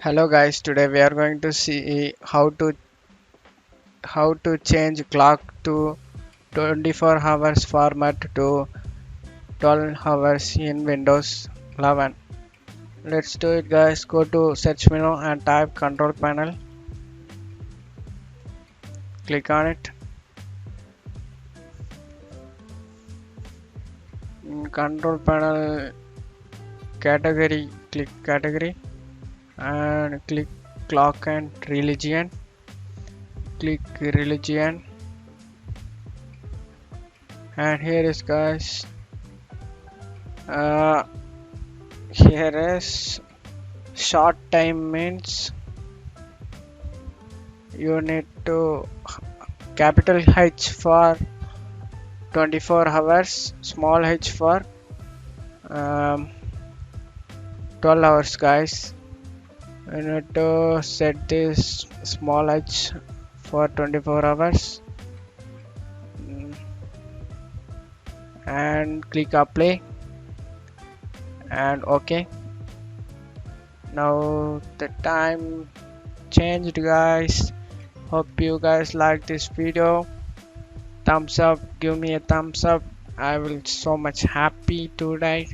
Hello guys, today we are going to see how to change clock to 24 hours format to 12 hours in Windows 11. Let's do it guys. Go to search menu and type control panel. Click on it. In control panel category, click category and click clock and religion. Click religion and here is guys. Uh, Here is short time means you need to capital H for 24 hours, small h for um, 12 hours guys. You need to set this small h for 24 hours and click apply and OK. Now the time changed guys. Hope you guys like this video. Thumbs up, give me a thumbs up. I will so much happy today.